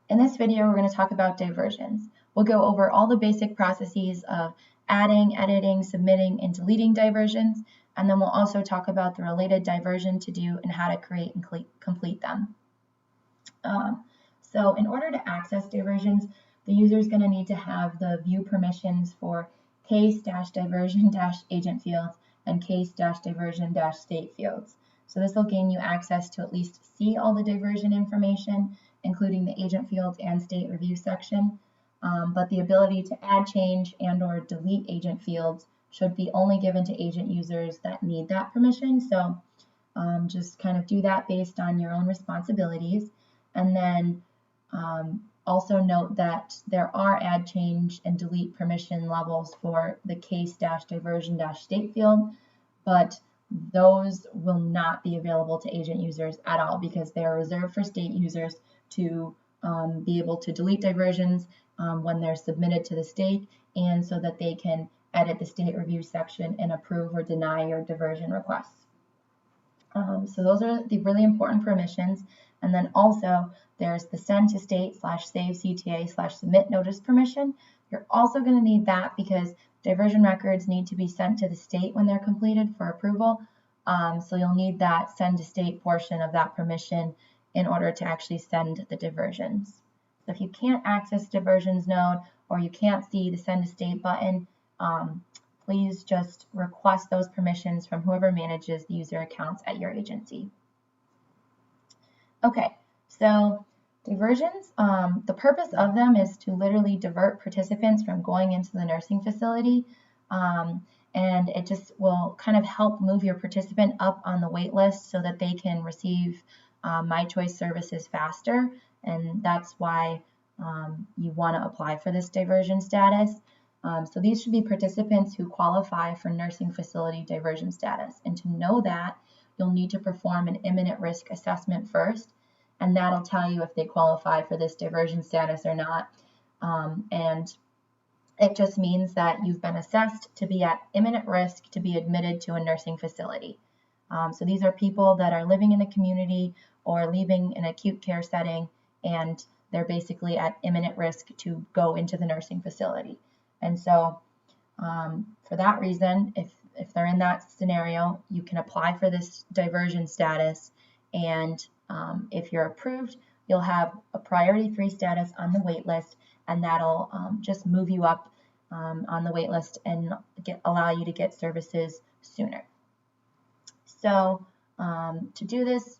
In this video, we're going to talk about diversions. We'll go over all the basic processes of adding, editing, submitting, and deleting diversions, and then we'll also talk about the related diversion to do and how to create and complete them. So in order to access diversions, the user is going to need to have the view permissions for case-diversion-agent fields and case-diversion-state fields. So this will gain you access to at least see all the diversion information, including the agent fields and state review section. But the ability to add, change, and/or delete agent fields should be only given to agent users that need that permission. So just kind of do that based on your own responsibilities. And then also note that there are add, change, and delete permission levels for the case-diversion-state field, but those will not be available to agent users at all because they are reserved for state users to be able to delete diversions when they're submitted to the state, and so that they can edit the state review section and approve or deny your diversion requests. So those are the really important permissions. And then also there's the send to state /save CTA /submit notice permission. You're also going to need that because diversion records need to be sent to the state when they're completed for approval. So you'll need that send to state portion of that permission in order to actually send the diversions. So if you can't access diversions node or you can't see the send to state button, please just request those permissions from whoever manages the user accounts at your agency. Okay, so diversions, the purpose of them is to literally divert participants from going into the nursing facility, and it just will kind of help move your participant up on the wait list so that they can receive My Choice services faster, and that's why you want to apply for this diversion status. So these should be participants who qualify for nursing facility diversion status. And to know that, you'll need to perform an imminent risk assessment first, and that'll tell you if they qualify for this diversion status or not. And it just means that you've been assessed to be at imminent risk to be admitted to a nursing facility. So these are people that are living in the community or leaving an acute care setting, and they're basically at imminent risk to go into the nursing facility. And so for that reason, if they're in that scenario, you can apply for this diversion status, and if you're approved, you'll have a priority 3 status on the wait list, and that'll just move you up on the wait list and allow you to get services sooner. So to do this,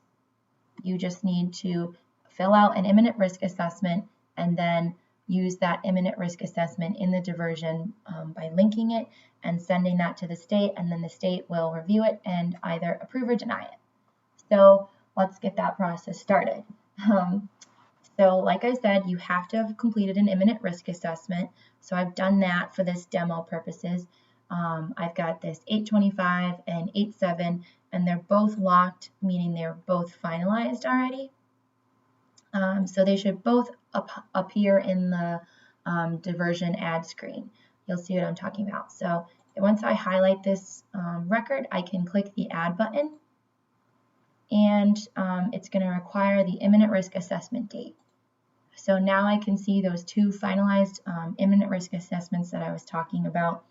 you just need to fill out an imminent risk assessment and then use that imminent risk assessment in the diversion by linking it and sending that to the state, and then the state will review it and either approve or deny it. So let's get that process started. So like I said, you have to have completed an imminent risk assessment. So I've done that for this demo purposes. I've got this 825 and 87, and they're both locked, meaning they're both finalized already. So they should both appear in the diversion ad screen. You'll see what I'm talking about. So once I highlight this record, I can click the add button, and it's going to require the imminent risk assessment date. So now I can see those 2 finalized imminent risk assessments that I was talking about,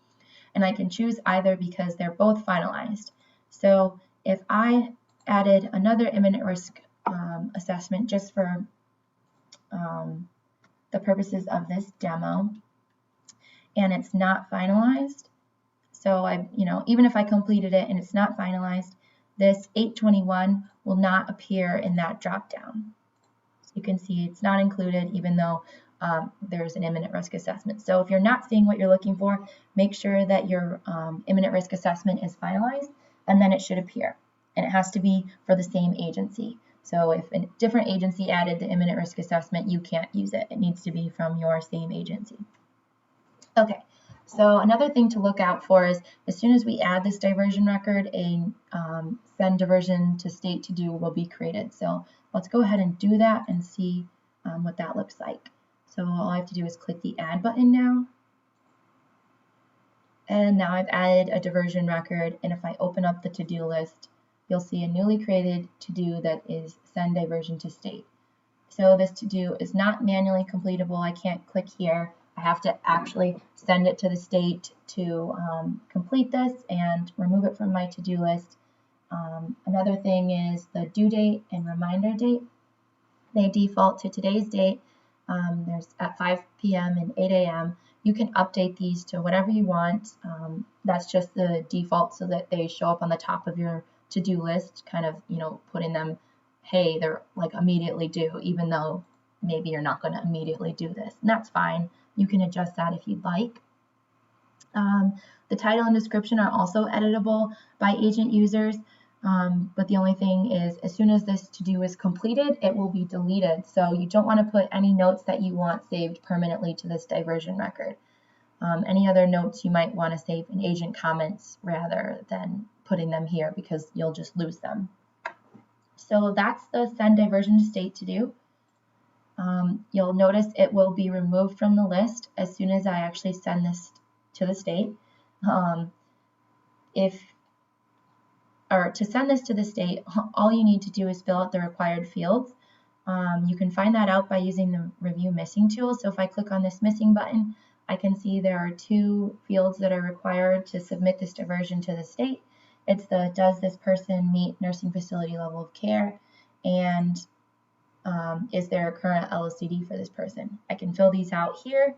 and I can choose either because they're both finalized. So if I added another imminent risk assessment just for the purposes of this demo, and it's not finalized, so even if I completed it and it's not finalized, this 821 will not appear in that drop down. So you can see it's not included even though there's an imminent risk assessment. So if you're not seeing what you're looking for, make sure that your imminent risk assessment is finalized, and then it should appear. And it has to be for the same agency. So if a different agency added the imminent risk assessment, you can't use it. It needs to be from your same agency. Okay, so another thing to look out for is as soon as we add this diversion record, a send diversion to state to do will be created. So let's go ahead and do that and see what that looks like. So all I have to do is click the add button now. And now I've added a diversion record, and if I open up the to-do list, you'll see a newly created to-do that is send diversion to state. So this to-do is not manually completable. I can't click here. I have to actually send it to the state to complete this and remove it from my to-do list. Another thing is the due date and reminder date. They default to today's date. There's at 5 p.m. and 8 a.m. You can update these to whatever you want. That's just the default so that they show up on the top of your to-do list, kind of, putting them, hey, they're like immediately due, even though maybe you're not going to immediately do this. And that's fine. You can adjust that if you'd like. The title and description are also editable by agent users. But the only thing is, as soon as this to-do is completed, it will be deleted. So you don't want to put any notes that you want saved permanently to this diversion record. Any other notes you might want to save in agent comments rather than putting them here, because you'll just lose them. So that's the send diversion to state to do. You'll notice it will be removed from the list as soon as I actually send this to the state. To send this to the state, all you need to do is fill out the required fields. You can find that out by using the review missing tool. So if I click on this missing button, I can see there are 2 fields that are required to submit this diversion to the state. It's the does this person meet nursing facility level of care, and is there a current LOCD for this person? I can fill these out here,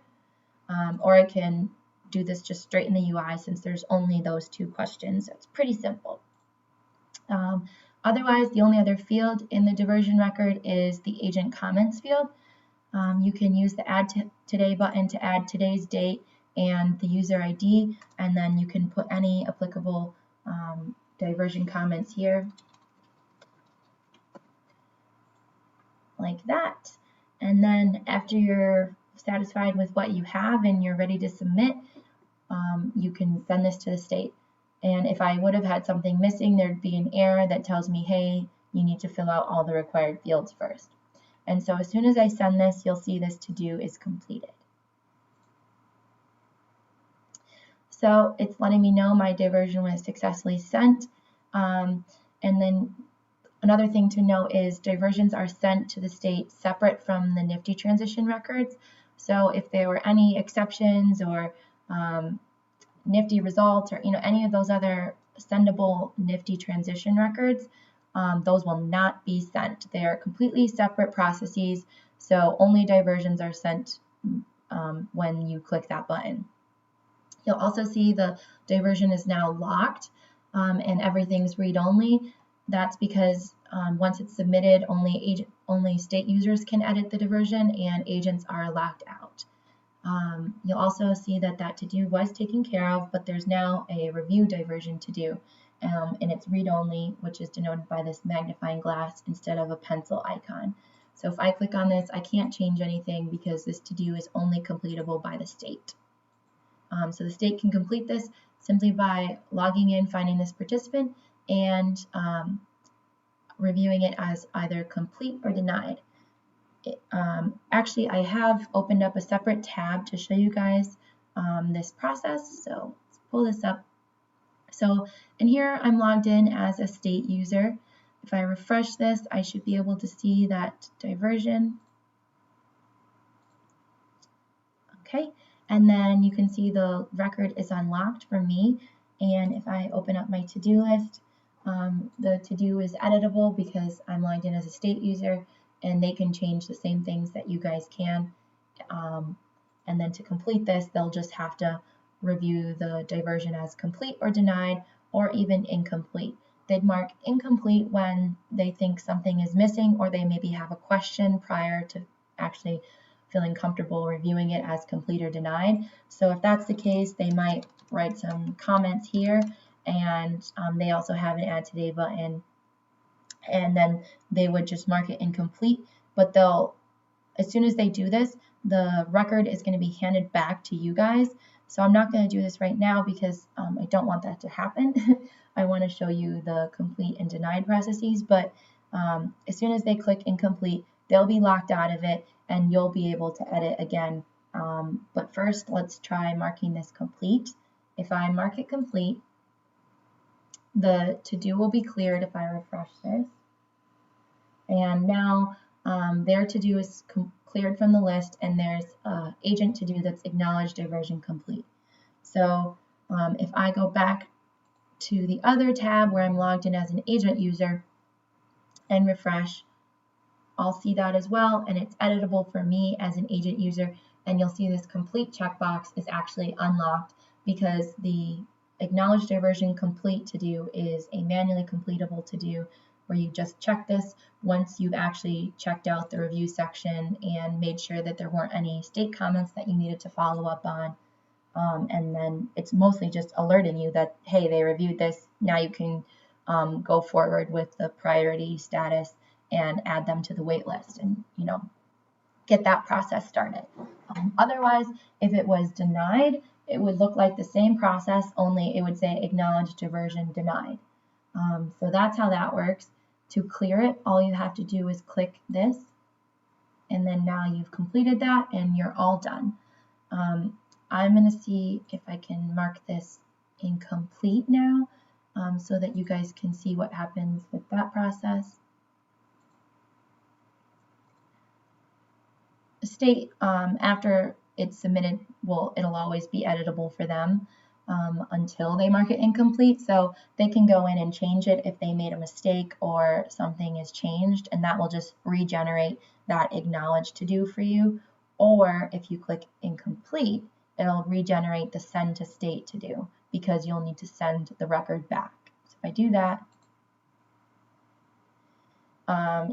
or I can do this just straight in the UI since there's only those 2 questions. So it's pretty simple. Otherwise, the only other field in the diversion record is the agent comments field. You can use the add today button to add today's date and the user ID, and then you can put any applicable diversion comments here, like that. And then after you're satisfied with what you have and you're ready to submit, you can send this to the state. And if I would have had something missing, there'd be an error that tells me, hey, you need to fill out all the required fields first. And so as soon as I send this, you'll see this to-do is completed. So it's letting me know my diversion was successfully sent. And then another thing to note is diversions are sent to the state separate from the NIFTY transition records. So if there were any exceptions or NIFTY results or any of those other sendable NIFTY transition records, those will not be sent. They are completely separate processes, so only diversions are sent when you click that button. You'll also see the diversion is now locked and everything's read-only. That's because once it's submitted, only state users can edit the diversion and agents are locked out. You'll also see that to-do was taken care of, but there's now a review diversion to do, and it's read-only, which is denoted by this magnifying glass instead of a pencil icon. So if I click on this, I can't change anything because this to-do is only completable by the state. So the state can complete this simply by logging in, finding this participant, and reviewing it as either complete or denied. Actually, I have opened up a separate tab to show you guys this process. So let's pull this up. So in here, I'm logged in as a state user. If I refresh this, I should be able to see that diversion. Okay, and then you can see the record is unlocked for me. And if I open up my to-do list, the to-do is editable because I'm logged in as a state user, and they can change the same things that you guys can. And then to complete this, they'll just have to review the diversion as complete or denied, or even incomplete. They'd mark incomplete when they think something is missing, or they maybe have a question prior to actually feeling comfortable reviewing it as complete or denied. So if that's the case, they might write some comments here, and they also have an add today button, and then they would just mark it incomplete. But as soon as they do this, the record is going to be handed back to you guys. So I'm not going to do this right now because I don't want that to happen. I want to show you the complete and denied processes, but as soon as they click incomplete, they'll be locked out of it and you'll be able to edit again. But first, let's try marking this complete. If I mark it complete, the to-do will be cleared if I refresh this. And now their to-do is cleared from the list, and there's agent to-do that's acknowledged diversion complete. So if I go back to the other tab where I'm logged in as an agent user and refresh, I'll see that as well, and it's editable for me as an agent user, and you'll see this complete checkbox is actually unlocked because the acknowledged diversion complete to do is a manually completable to do where you just check this once you've actually checked out the review section and made sure that there weren't any state comments that you needed to follow up on. And then it's mostly just alerting you that, hey, they reviewed this. Now you can go forward with the priority status and add them to the wait list and, get that process started. Otherwise, if it was denied, it would look like the same process, only it would say acknowledged diversion denied. So that's how that works. To clear it, all you have to do is click this, and then now you've completed that and you're all done. I'm going to see if I can mark this incomplete now so that you guys can see what happens with that process. The state, after it's submitted, it'll always be editable for them until they mark it incomplete. So they can go in and change it if they made a mistake or something is changed, and that will just regenerate that acknowledged to do for you. Or if you click incomplete, it'll regenerate the send to state to do because you'll need to send the record back. So if I do that,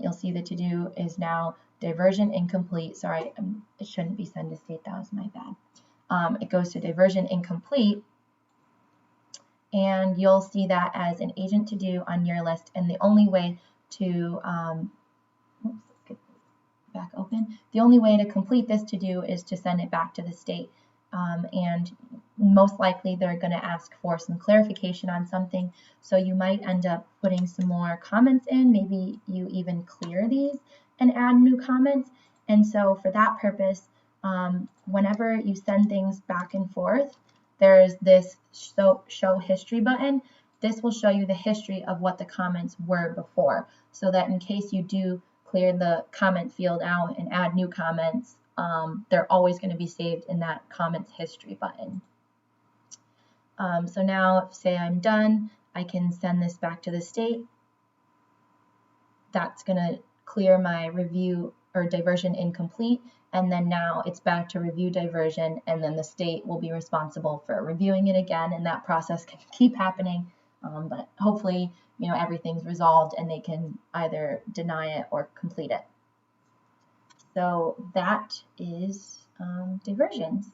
you'll see the to do is now diversion incomplete. Sorry, it shouldn't be send to state. That was my bad. It goes to diversion incomplete, and you'll see that as an agent to do on your list. And the only way to get back open. The only way to complete this to do is to send it back to the state. And most likely they're going to ask for some clarification on something. So you might end up putting some more comments in. Maybe you even clear these and add new comments. And so for that purpose, whenever you send things back and forth, there's this show history button. This will show you the history of what the comments were before, so that in case you do clear the comment field out and add new comments, they're always going to be saved in that comments history button. So now, say I'm done, I can send this back to the state. That's going to clear my review or diversion incomplete, and then now it's back to review diversion, and then the state will be responsible for reviewing it again, and that process can keep happening, but hopefully everything's resolved and they can either deny it or complete it. So that is diversions.